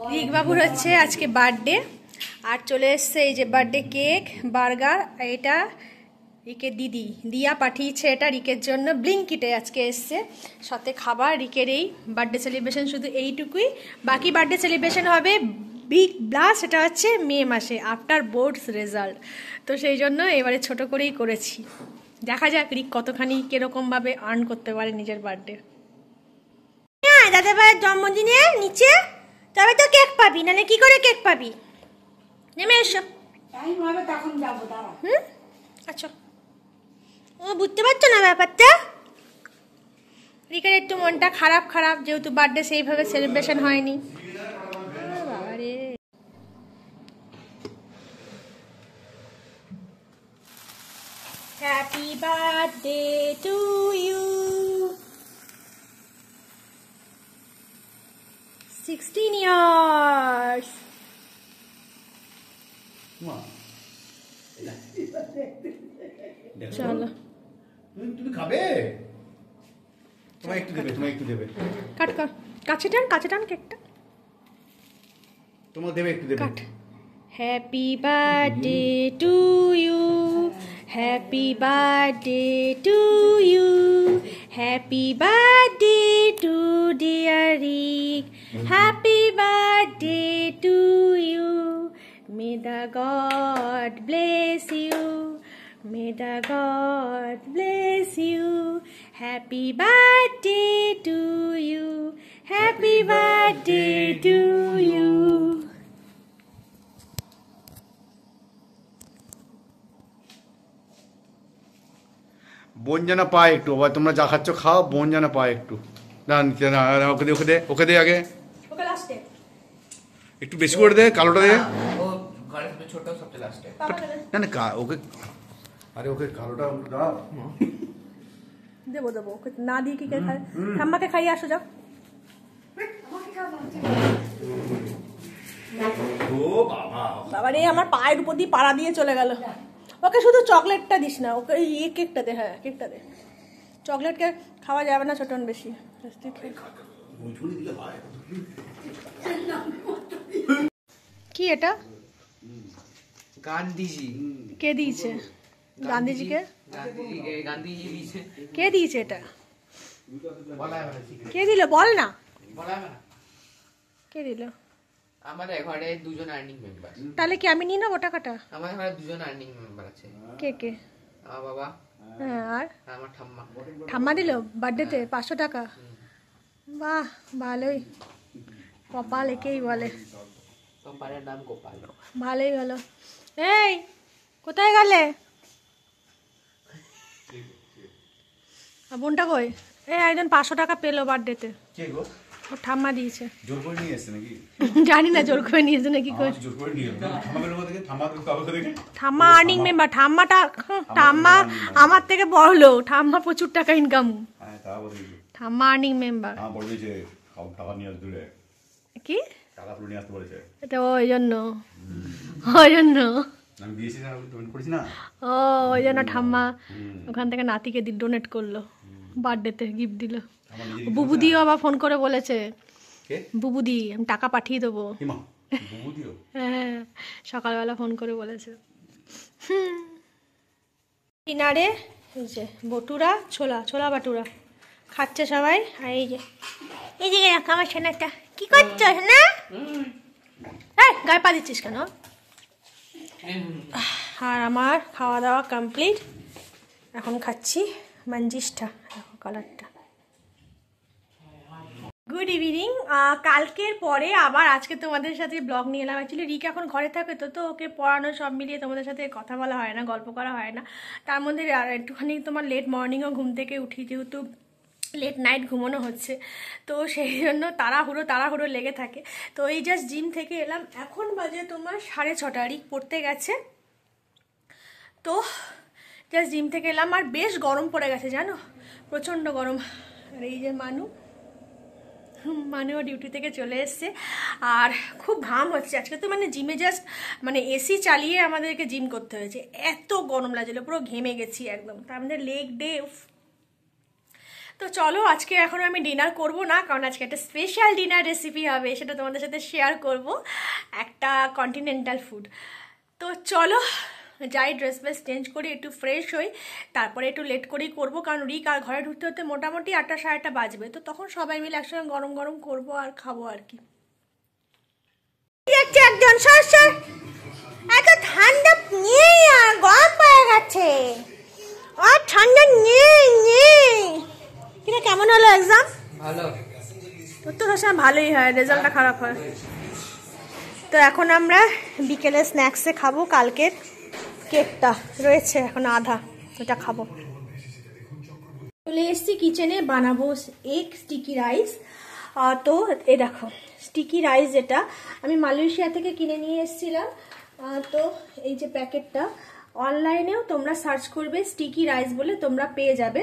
রিক বাবুর হচ্ছে আজকে বার্থডে আর চলে এসছে এই যে বার্থডে কেক বার্গার। এটা রিকের দিদি দিয়া পাঠিয়েছে, এটা রিকের জন্য ব্লিঙ্কিটে আজকে এসছে। সাথে খাবার রিকের এই বার্থডে সেলিব্রেশন শুধু এইটুকুই। বাকি বার্থডে সেলিব্রেশন হবে বিগ ব্লাস্ট, এটা হচ্ছে মে মাসে আফটার বোর্ডস রেজাল্ট। তো সেই জন্য এবারে ছোট করেই করেছি, দেখা যাক রিক কতখানি কিরকমভাবে আর্ন করতে পারে নিজের বার্থডে। দাদা ভাইয়ের জন্মদিনে নিচে তবে তো কেক পাবি, নাহলে কি করে কেক পাবি? নেমে এসো। আচ্ছা, ও বুঝতে পারছো না ব্যাপারটা। রিকের একটু মনটা খারাপ খারাপ, যেহেতু বার্থডে সেইভাবে সেলিব্রেশন হয়নি। বাবারে, happy birthday to you. 16 years. চলো তুমি খাবে, তোমায় একটু দেবে, তোমায় একটু দেবে। কাট কাট, কাছে টান কেকটা, তোমায় দেবে, একটু দেবে। Cut. Happy birthday to you, happy birthday to you, happy birthday to dear Rick, happy birthday to you. May the God bless you, may the God bless you, happy birthday to you, happy birthday to you. বোন যেন পায় একটু, বাবা তোমরা যা খাচ্ছ খাও, বোন যেন পায় একটু। না ওকে দে, ওকে দে, ওকে দে আগে, ওকে লাস্টে একটু বেশি করে দে, কালোটা দে। ছোট সবচেয়ে লাস্টে। না না ওকে, আরে ওকে কালোটা দাও। দেবো ওকে না দিয়ে কি কে খায়? ঠাম্মাকে খাইয়ে আসো, যাও। ও বাবা, বাবা রে, আমার পায়ের উপর দিয়ে পাড়া দিয়ে চলে গেল। ওকে শুধু চকলেটটা দিস না, ওকে এই কেকটা দে। হ্যাঁ কেকটা দে, চকলেট কেক খাওয়া যাবে না ছোটন বেশি। কি এটা? গান্ধীজি। কে দিয়েছে? গান্ধীজিকে? গান্ধীজি দিয়েছে। কে দিয়েছে এটা? কে দিল বল না। কে দিল? আমাদের ঘরে দুজন আর্নিং মেম্বার। তাহলে কি আমি নিয়ে নেবো টাকাটা? আমাদের ঘরে দুজন আর্নিং মেম্বার আছে। কে কে? আমার বাবা, হ্যাঁ, আর আমার ঠাম্মা। ঠাম্মা দিল বার্থডেতে 500 টাকা। বাহ, ভালোই, কপাল একেই বলে। কপালের নাম গোপাল। ভালোই হলো। এই কোথায় গেলে? বোনটা কই? এই একজন 500 টাকা পেলো বার্থডেতে। কে গো? ও ঠাম্মা দিয়েছে। জোর করে নিয়ে এসেছে নাকি? জানি না জোর করে নিয়েছে নাকি। কই জোর করে নিয়ে ঠাম্মা বের করে দেখে, ঠাম্মা তো কাউকে দেখে। ঠাম্মা আর্নিং মেম্বার। ঠাম্মা আমার থেকে বড় লোক। ঠাম্মা প্রচুর টাকা ইনকাম। হ্যাঁ তা বলি। ঠাম্মা আর্নিং মেম্বার। হ্যাঁ বলে দিয়েছে সব টাকা নিয়ে আসতে বলে। কি টাকা পুরো নিয়ে আসতে বলেছে। এটা ওই জন্য আমি দিয়েছি না, পেমেন্ট করেছি না। ও ওই জন্য ঠাম্মা ওখান থেকে নাতিকে ডোনেট করলো, বার্থডেতে গিফট দিল। বুবুদিও আবার ফোন করে বলেছে, বুবুদি আমি টাকা পাঠিয়ে দেবো। হ্যাঁ, সকালবেলা ফোন করে বলেছে। ডিনারে এই যে বটুরা, ছোলা বাটুরা খাচ্ছে সবাই। আর এই যে আমার সেনাটা কি করছো না? হ্যাঁ, গায়ে পা দিচ্ছিস কেন? আর আমার খাওয়া দাওয়া কমপ্লিট। এখন খাচ্ছি মঞ্জিসটা, কালারটা। Good evening. কালকের পরে আবার আজকে তোমাদের সাথে ব্লগ নিয়ে এলাম। অ্যাকচুয়ালি রিক এখন ঘরে থাকে, তো ওকে পড়ানো সব মিলিয়ে তোমাদের সাথে কথা বলা হয় না, গল্প করা হয় না। তার মধ্যে আর একটুখানি তোমার লেট মর্নিংও ঘুম থেকে উঠি, যেহেতু লেট নাইট ঘুমানো হচ্ছে, তো সেই জন্য তাড়াহুড়ো লেগে থাকে। তো এই জাস্ট জিম থেকে এলাম, এখন বাজে তোমার 6:30। রিক পড়তে গেছে, তো জাস্ট জিম থেকে এলাম। আর বেশ গরম পড়ে গেছে জানো, প্রচণ্ড গরম। আর এই যে মানেও ডিউটি থেকে চলে এসছে, আর খুব ঘাম হচ্ছে আজকে। তো মানে জিমে জাস্ট এসি চালিয়ে আমাদেরকে জিম করতে হয়েছে, এত গরম লাগছিল, পুরো ঘেমে গেছি একদম। তার মধ্যে লেগ ডে, তো চলো আজকে এখন আমি ডিনার করব না, কারণ আজকে একটা স্পেশাল ডিনার রেসিপি হবে, সেটা তোমাদের সাথে শেয়ার করব, একটা কন্টিনেন্টাল ফুড। তো চলো যাই, ড্রেস ফ্রেস চেঞ্জ করি, একটু ফ্রেশ হই, তারপরে একটু লেট করেই করবো, কারণ রিক আর ঘরে ঢুকতে হতে মোটামুটি 8টা 8:30 বাজবে। তো তখন সবাই মিলে একসঙ্গে গরম গরম করবো আর খাবো আর কি। একজন এত ঠান্ডা নেই, আর গরম পড়ে গেছে, আর ঠান্ডা নেই। কিনা কেমন হলো এক্সাম? ভালো। তোর তো সবসময় ভালোই হয়, রেজাল্টটা খারাপ হয়। তো এখন আমরা বিকেলে স্ন্যাক্সে খাবো, কালকের কেকটা রয়েছে এখন আধা, ওটা খাবো। চলে এসছি কিচেনে, বানাবো এগ স্টিকি রাইস। তো এই দেখো স্টিকি রাইস, যেটা আমি মালয়েশিয়া থেকে কিনে নিয়ে এসেছিলাম। তো এই যে প্যাকেটটা, অনলাইনেও তোমরা সার্চ করবে স্টিকি রাইস বলে, তোমরা পেয়ে যাবে।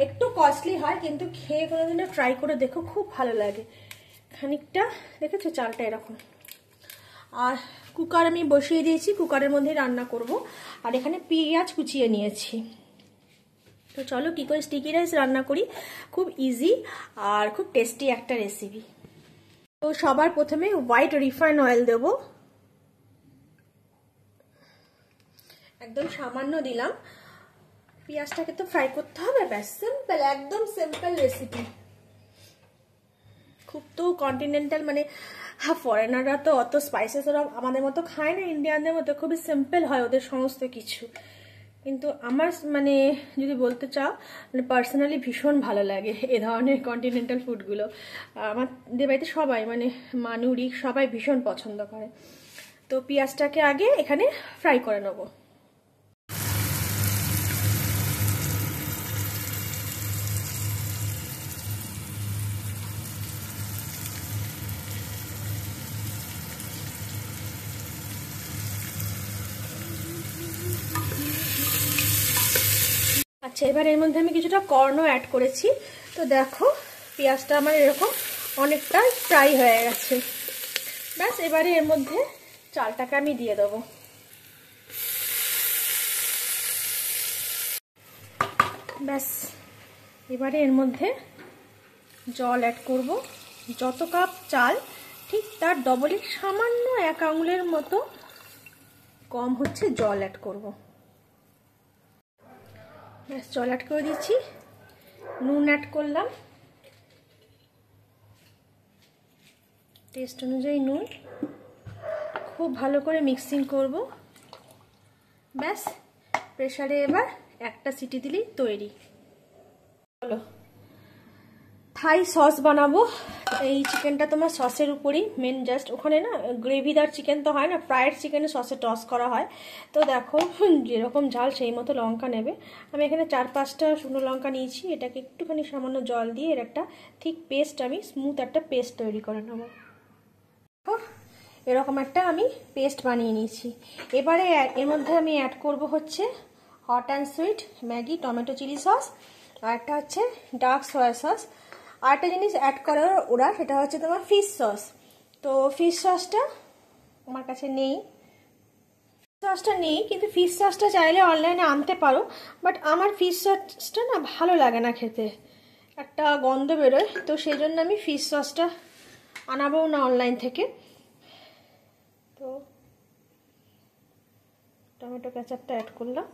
একটু কস্টলি হয়, কিন্তু খেয়ে কোনোদিনও ট্রাই করে দেখো, খুব ভালো লাগে। খানিকটা দেখেছো চালটা এরকম। আর কুকার আমি বসিয়ে দিয়েছি, কুকারের মধ্যে রান্না করব। আর এখানে পেঁয়াজ কুচিয়ে নিয়েছি। তো চলো কী করে স্টিকি রাইস রান্না করি, খুব ইজি আর খুব টেস্টি একটা রেসিপি। তো সবার প্রথমে হোয়াইট রিফাইন অয়েল দেব, একদম সামান্য দিলাম। পেঁয়াজটাকে তো ফ্রাই করতে হবে, ব্যাস সিম্পল, একদম সিম্পল রেসিপি। খুব তো কন্টিনেন্টাল, মানে ফরেনাররা তো অত স্পাইসেস ওরা আমাদের মতো খায় না, ইন্ডিয়ানদের মতো খুবই সিম্পল হয় ওদের সমস্ত কিছু। কিন্তু আমার মানে যদি বলতে চাও, মানে পার্সোনালি ভীষণ ভালো লাগে এ ধরনের কন্টিনেন্টাল ফুডগুলো। আমাদের বাড়িতে সবাই, মানে মানুরি সবাই ভীষণ পছন্দ করে। তো পেঁয়াজটাকে আগে এখানে ফ্রাই করে নেবো। আচ্ছা, এবার এর মধ্যে আমি কিছুটা কর্নও অ্যাড করেছি। তো দেখো পেঁয়াজটা আমার এরকম অনেকটা ফ্রাই হয়ে গেছে। ব্যাস এবারে এর মধ্যে চালটাকে আমি দিয়ে দেবো। ব্যাস এবারে এর মধ্যে জল অ্যাড করব। যত কাপ চাল ঠিক তার ডবলের সামান্য 1 আঙুলের মতো কম হচ্ছে জল অ্যাড করব। ব্যাস জল অ্যাড করে দিচ্ছি, নুন অ্যাড করলাম টেস্ট অনুযায়ী নুন, খুব ভালো করে মিক্সিং করব। ব্যাস প্রেসারে এবার একটা সিটি দিলেই তৈরি। চলো থাই সস বানাবো। এই চিকেনটা তোমার সসের উপরই মেন, জাস্ট ওখানে না গ্রেভিদার চিকেন তো হয় না, ফ্রাইড চিকেনে সসে টস করা হয়। তো দেখো যেরকম ঝাল সেই মতো লঙ্কা নেবে। আমি এখানে 4-5টা শুকনো লঙ্কা নিয়েছি, এটাকে একটুখানি সামান্য জল দিয়ে এর একটা ঠিক পেস্ট, আমি স্মুথ একটা পেস্ট তৈরি করে নেবো। এরকম একটা আমি পেস্ট বানিয়ে নিয়েছি। এবারে এর মধ্যে আমি অ্যাড করব হচ্ছে hot and sweet Maggi tomato chilli sauce, আর একটা হচ্ছে ডার্ক সয়া সস। আর একটা জিনিস অ্যাড করে ওরা, সেটা হচ্ছে তোমার ফিশ সস। তো ফিশ সসটা আমার কাছে নেই, কিন্তু ফিশ সসটা চাইলে অনলাইনে আনতে পারো। বাট আমার ফিশ সসটা না ভালো লাগে না খেতে, একটা গন্ধ বেরোয়। তো সেই জন্য আমি ফিশ সসটা আনাবো না অনলাইন থেকে। তো টমেটো কেচাপটা অ্যাড করলাম,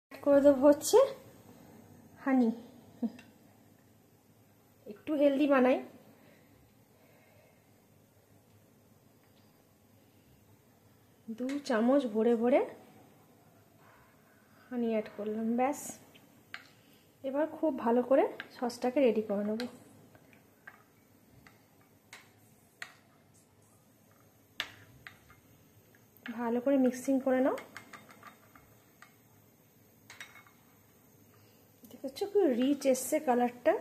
অ্যাড করে দেবো হচ্ছে হানি, একটু হেলদি বানাই। 2 চামচ ভরে ভরে হানি অ্যাড করলাম। ব্যাস এবার খুব ভালো করে সসটাকে রেডি করে নেব। ভালো করে মিক্সিং করে নাও। দেখছো কি রিচ এসছে কালারটা।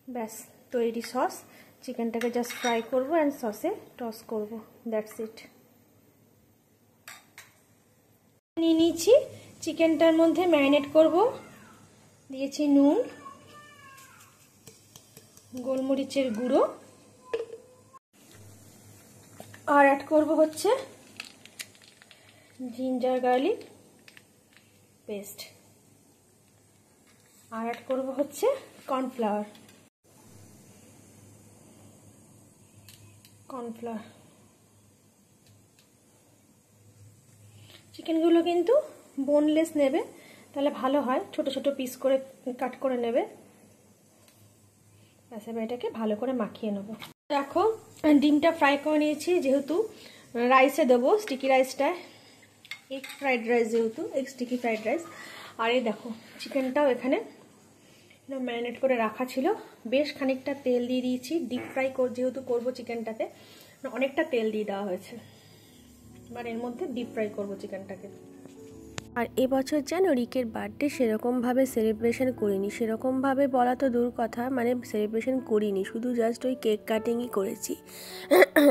ব্যাস তৈরি সস। চিকেনটাকে জাস্ট ফ্রাই করবো অ্যান্ড সসে টস করবো, দ্যাটস ইট। নিয়ে নিয়েছি, চিকেনটার মধ্যে ম্যারিনেট করব। দিয়েছি নুন, গোলমরিচের গুঁড়ো, আর অ্যাড করব হচ্ছে জিঞ্জার গার্লিক পেস্ট, আর অ্যাড করব হচ্ছে কর্নফ্লাওয়ার। চিকেনগুলো কিন্তু বোনলেস নেবে, তাহলে ভালো হয়। ছোট ছোট পিস করে কাট করে নেবে। ব্যাস, এবার এটাকে ভালো করে মাখিয়ে নেব। দেখো ডিমটা ফ্রাই করে নিয়েছি, যেহেতু রাইসে দেবো, স্টিকি রাইসটায়, এগ ফ্রাইড রাইস, যেহেতু এগ স্টিকি ফ্রাইড রাইস। আর এই দেখো চিকেনটাও এখানে ম্যারিনেট করে রাখা ছিল। বেশ খানিকটা তেল দিয়ে দিয়েছি, ডিপ ফ্রাই যেহেতু করবো চিকেনটাতে, অনেকটা তেল দিয়ে দেওয়া হয়েছে। এবার এর মধ্যে ডিপ ফ্রাই করবো চিকেনটাকে। আর এবছর যেন রিকের বার্থডে সেরকমভাবে সেলিব্রেশন করিনি, সেরকমভাবে বলা তো দূর কথা, মানে সেলিব্রেশন করিনি, শুধু জাস্ট ওই কেক কাটিংই করেছি।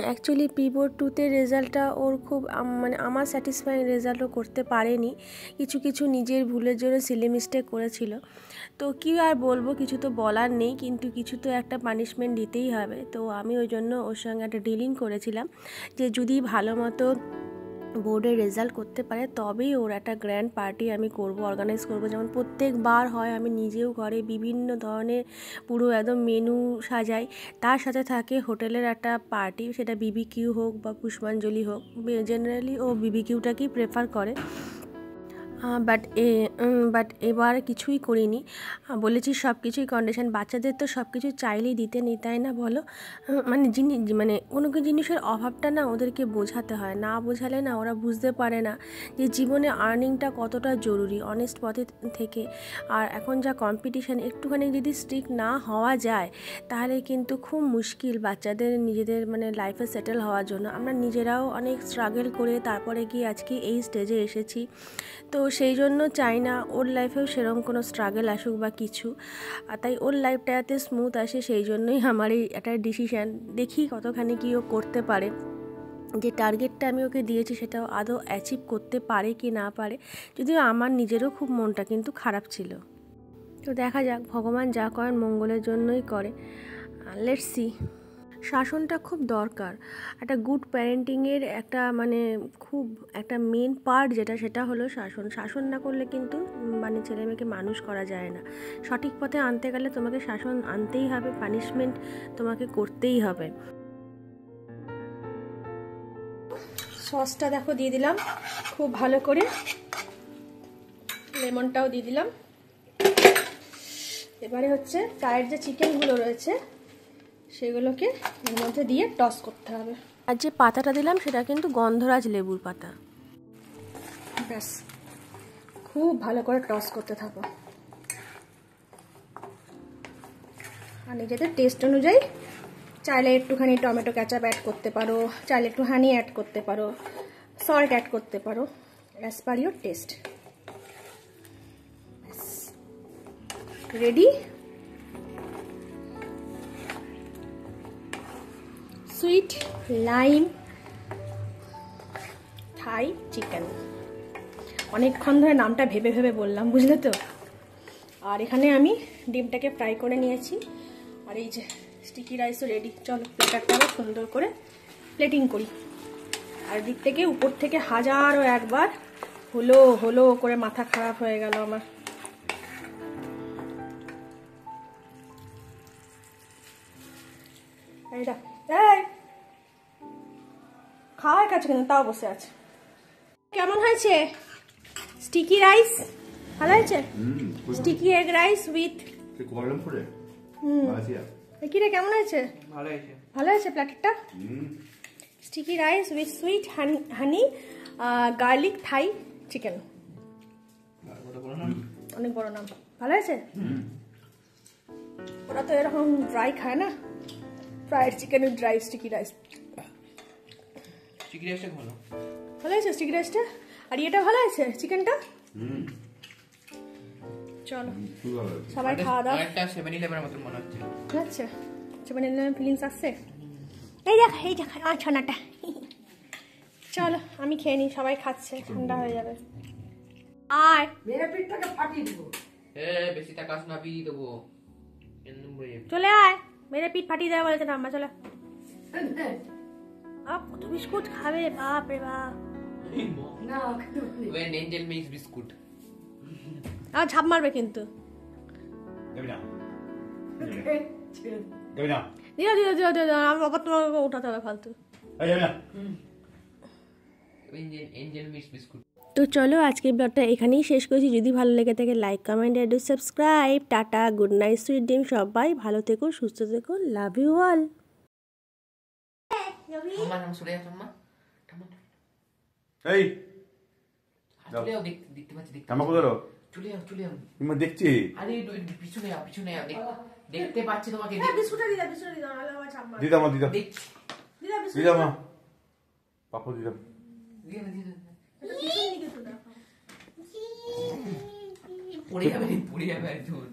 অ্যাকচুয়ালি পিবোর্ড 2তে রেজাল্টটা ওর খুব মানে আমার স্যাটিসফাইং রেজাল্টও করতে পারেনি, কিছু কিছু নিজের ভুলের জন্য সিলি মিস্টেক করেছিল। তো কী আর বলবো, কিছু তো বলার নেই, কিন্তু কিছু তো একটা পানিশমেন্ট দিতেই হবে। তো আমি ওই জন্য ওর সঙ্গে একটা ডিলিং করেছিলাম যে যদি ভালো মতো বোর্ডে রেজাল্ট করতে পারে তবেই ওর একটা গ্র্যান্ড পার্টি আমি অর্গানাইজ করব। যেমন প্রত্যেকবার হয়, আমি নিজেও ঘরে বিভিন্ন ধরনের পুরো একদম মেনু সাজাই, তার সাথে থাকে হোটেলের একটা পার্টি, সেটা বিবিকিউ হোক বা পুষ্পাঞ্জলি হোক। জেনারেলি ও বিবিকিউটাকেই প্রেফার করে, বাট এবার কিছুই করিনি। বলেছি সব কিছুই কন্ডিশন, বাচ্চাদের তো সব কিছু চাইলেই দিতে নেই, তাই না বলো? মানে কোনো জিনিসের অভাবটা না ওদেরকে বোঝাতে হয়, না বোঝালে না ওরা বুঝতে পারে না যে জীবনে আর্নিংটা কতটা জরুরি অনেস্ট পথে থেকে। আর এখন যা কম্পিটিশান, একটুখানি যদি স্ট্রিক্ট না হওয়া যায় তাহলে কিন্তু খুব মুশকিল বাচ্চাদের নিজেদের মানে লাইফে সেটেল হওয়ার জন্য। আমরা নিজেরাও অনেক স্ট্রাগল করে তারপরে গিয়ে আজকে এই স্টেজে এসেছি। তো সেই জন্য চাই না ওর লাইফেও সেরকম কোনো স্ট্রাগল আসুক বা কিছু, আর তাই ওর লাইফটা যাতে স্মুথ আসে সেই জন্যই আমার এই একটা ডিসিশান। দেখি কতখানি কি ও করতে পারে, যে টার্গেটটা আমি ওকে দিয়েছি সেটাও আদৌ অ্যাচিভ করতে পারে কি না পারে। যদিও আমার নিজেরও খুব মনটা কিন্তু খারাপ ছিল। তো দেখা যাক, ভগবান যা করেন মঙ্গলের জন্যই করে। Let's see. শাসনটা খুব দরকার, একটা গুড প্যারেন্টিংয়ের একটা মানে খুব একটা মেন পার্ট যেটা, সেটা হলো শাসন। শাসন না করলে কিন্তু মানে ছেলে মেয়েকে মানুষ করা যায় না। সঠিক পথে আনতে গেলে তোমাকে শাসন আনতেই হবে, পানিশমেন্ট তোমাকে করতেই হবে। সসটা দেখো দিয়ে দিলাম খুব ভালো করে, লেমনটাও দিয়ে দিলাম। এবারে হচ্ছে ফ্রাইড যে চিকেনগুলো রয়েছে সেগুলোকে এর মধ্যে দিয়ে টস করতে হবে। আর যে পাতাটা দিলাম সেটা কিন্তু গন্ধরাজ লেবুর পাতা। ব্যাস, খুব ভালো করে টস করতে থাকো। আর নিজেদের টেস্ট অনুযায়ী চাইলে একটুখানি টমেটো কেচাপ অ্যাড করতে পারো, চাইলে একটু হানি অ্যাড করতে পারো, সল্ট অ্যাড করতে পারো, as per your test. Ready sweet lime Thai chicken. অনেকক্ষণ ধরে নামটা ভেবে ভেবে বললাম, বুঝলে তো। আর এখানে আমি ডিমটাকে ফ্রাই করে নিয়েছি, আর এই যে স্টিকি রাইসও রেডি। চলো প্লেটারটা আবার সুন্দর করে প্লেটিং করি। আর দিক থেকে উপর থেকে হাজারও একবার হলো হলো করে মাথা খারাপ হয়ে গেল আমার। এইটা এই খাওয়ার কাছে কেন তাও বসে আছে। কেমন হয়েছে স্টিকি রাইস? ভালো হয়েছে? স্টিকি এগ রাইস উইথ কি রে, কেমন হয়েছে? ভালো হয়েছে। ভালো হয়েছে প্ল্যাটারটা? Sticky rice with sweet honey garlic Thai chicken. অনেক বড় নাম। ভালো হয়েছে? ওরা তো এরকম ড্রাই খায় না, fried chicken with dry sticky rice. Sticky রাইসটা ভালো। ভালো হয়েছে স্টিকি রাইসটা? আর এটা ভালো হয়েছে চিকেনটা? চলো সবাই খাওয়া দাওয়া। একটা 7-11 মতো মনে হচ্ছে। আচ্ছা 7-11 ফিলিংস আসছে। এই দেখ আমার ছানাটা। চলো আমি খেয়ে নিই, সবাই খাচ্ছে, ঠান্ডা হয়ে যাবে। আর বেশি টাকাস না পিয়ে দেবো। চলে আয়, মেরে পিঠ ফাটিয়ে দেওয়া বলেছে না আম্মা। চলো কত বিস্কুট খাবে বাপ রে বাপ। When angel makes biscuit. আর ঝাপ মারবে কিন্তু। যাবি না যাবি না দিও আমি আবার তোমাকে উঠাতে হবে ফালতু। এই যাবি না Angel makes biscuit. তো চলো আজকের ব্লগটা এখানেই শেষ করছি। যদি ভালো লেগে থাকে like comment and subscribe. Tata, good night, sweet dream. সবাই ভালো থেকো, সুস্থ থেকো, লাভ ইউ অল। ঠাম্মা নাম সরে যা ঠাম্মা। ঠাম্মা এই চলে যাও, দেখতে পাচ্ছি দেখতে জামা কোথায় চলে যাও তুমি দেখছি আরে পিছনে যাও দেখতে পাচ্ছি তোমাকে বিস্কুটটা দিদা নাহলে আমার ঝাপ মারবে। দিদামা দেখছি দিদামা পাপু দিদাম দিয়ে না পিছন দিকে তো দেখো। পড়ে যাবে একজন।